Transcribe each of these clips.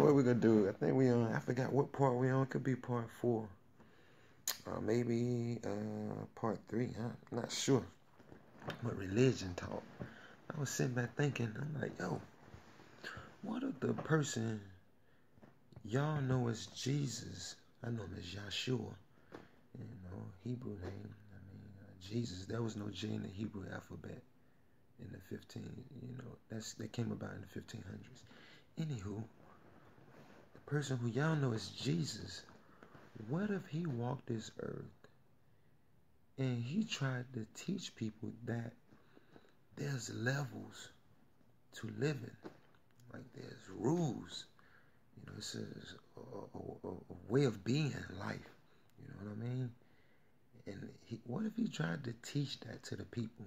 what we're gonna do? I think we on. I forgot what part we on. Could be part 4, maybe part 3. Huh? Not sure. But religion talk. I was sitting back thinking. I'm like, yo, what if the person y'all know as Jesus? I know him as Yahshua. Hebrew name. Jesus. There was no J in the Hebrew alphabet in the 15. That came about in the 1500s. Anywho, the person who y'all know as Jesus, what if he walked this earth and he tried to teach people that there's levels to living, like there's rules, it's a way of being in life, you know what I mean? And what if he tried to teach that to the people?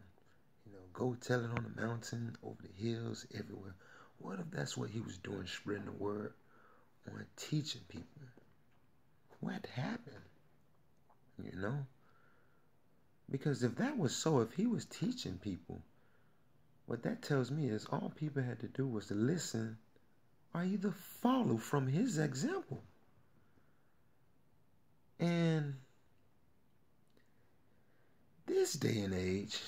Go tell it on the mountain, over the hills, everywhere. What if that's what he was doing, spreading the word on teaching people? What happened? Because if that was so, if he was teaching people, what that tells me is all people had to do was to listen or either follow from his example. And this day and age,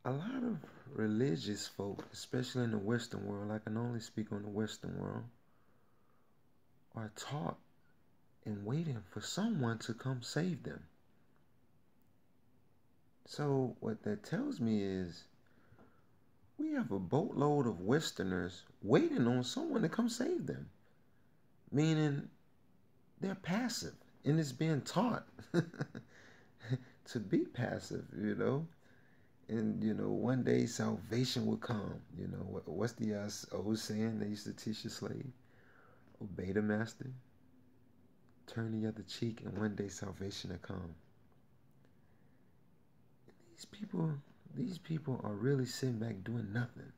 a lot of religious folk, especially in the Western world, I can only speak on the Western world, are taught and waiting for someone to come save them. So what that tells me is we have a boatload of Westerners waiting on someone to come save them. Meaning they're passive and it's being taught to be passive, And, one day salvation will come. What's the old saying they used to teach the slave? Obey the master, turn the other cheek, and one day salvation will come. These people are really sitting back doing nothing.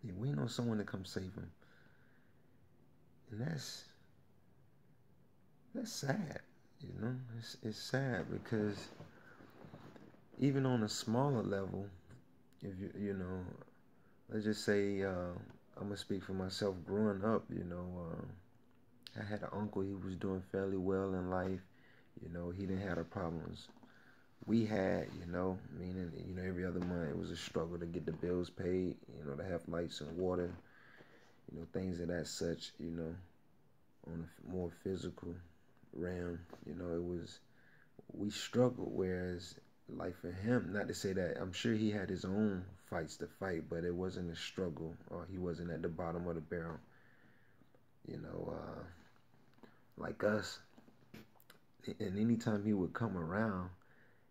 They're waiting on someone to come save them. And that's sad, It's sad because even on a smaller level, if let's just say, I'm going to speak for myself. Growing up, I had an uncle. He was doing fairly well in life. He didn't have the problems we had, meaning, every other month it was a struggle to get the bills paid, to have lights and water, things of that such, on a more physical realm, we struggled, whereas like for him, not to say that, I'm sure he had his own fights to fight, but it wasn't a struggle, or he wasn't at the bottom of the barrel, like us. And anytime he would come around,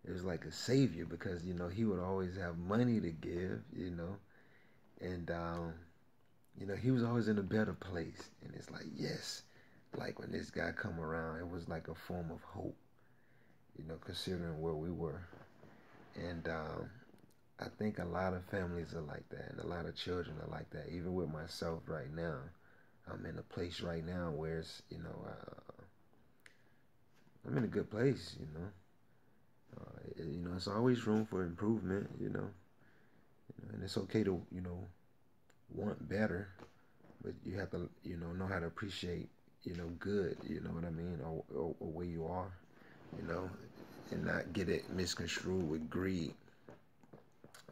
it was like a savior because, he would always have money to give, and, he was always in a better place. And it's like, yes, like when this guy come around, it was like a form of hope, considering where we were. And I think a lot of families are like that, and a lot of children are like that. Even with myself right now, I'm in a place right now where it's, I'm in a good place, it's always room for improvement, and it's okay to, want better, but you have to, know how to appreciate, good, you know what I mean, or where you are, and not get it misconstrued with greed.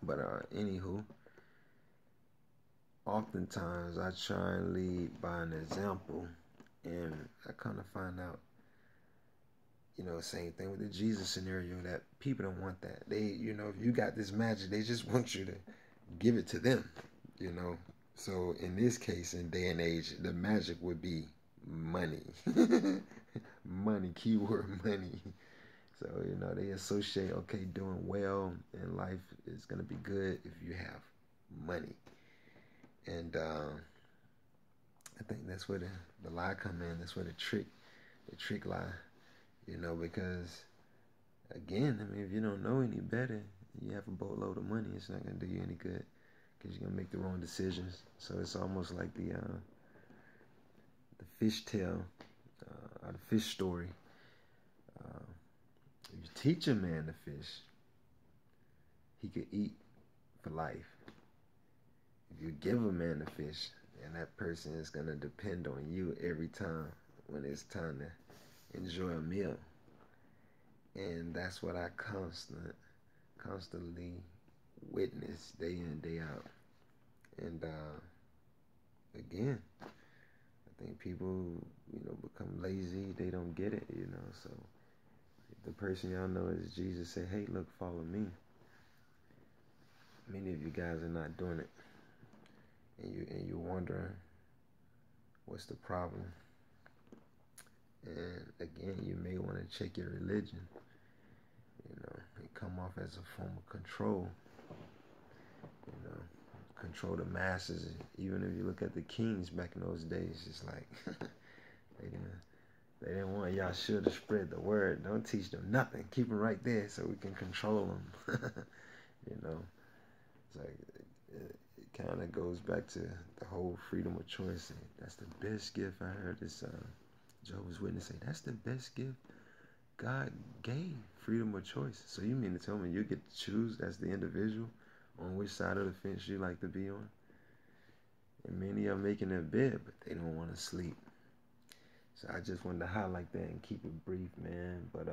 But anywho, oftentimes I try and lead by an example, and I kind of find out, same thing with the Jesus scenario, that people don't want that. They, if you got this magic, they just want you to give it to them, So in this case, in day and age, the magic would be money. Money, keyword money. So, they associate, okay, doing well in life is going to be good if you have money. And I think that's where the lie come in. That's where the trick lie. Because, again, if you don't know any better, you have a boatload of money, it's not going to do you any good because you're going to make the wrong decisions. So it's almost like the fish tale, or the fish story. If you teach a man to fish, he could eat for life. If you give a man the fish, and that person is going to depend on you every time when it's time to enjoy a meal. And that's what I constantly witness day in, day out. And again, I think people, become lazy. They don't get it, So if the person y'all know is Jesus, say, hey, look, follow me. Many of you guys are not doing it. And you're wondering what's the problem. And again, you may want to check your religion. It come off as a form of control. Control the masses. Even if you look at the kings back in those days, it's like they didn't want Yahshua to spread the word. Don't teach them nothing. Keep them right there so we can control them. It's like it kind of goes back to the whole freedom of choice. That's the best gift. I heard this Jehovah's Witness say, that's the best gift God gave, freedom of choice. So you mean to tell me you get to choose as the individual on which side of the fence you like to be on? And many are making their bed, but they don't want to sleep. So I just wanted to highlight that and keep it brief, man. But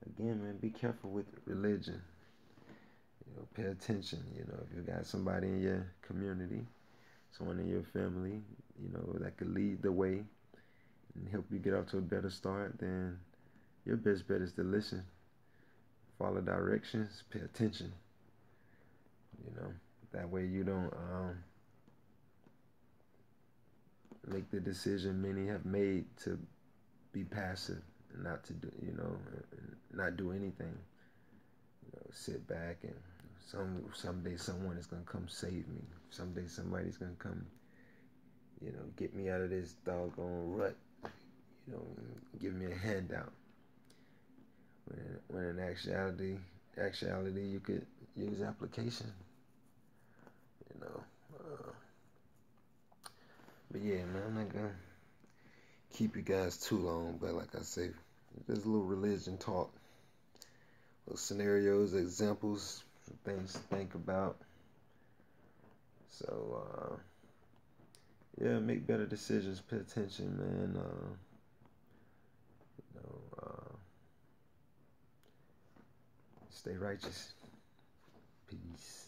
again, man, be careful with religion. Pay attention. If you got somebody in your community, someone in your family, that could lead the way and help you get off to a better start, then your best bet is to listen. Follow directions, pay attention. That way you don't make the decision many have made to be passive and not to do, not do anything. Sit back and someday someone is gonna come save me. Someday somebody's gonna come, get me out of this doggone rut. Give me a handout. When in actuality, you could use application. But yeah, man, I'm not gonna keep you guys too long. But like I say, there's a little religion talk, little scenarios, examples, things to think about. So yeah, make better decisions. Pay attention, man. Stay righteous. Peace.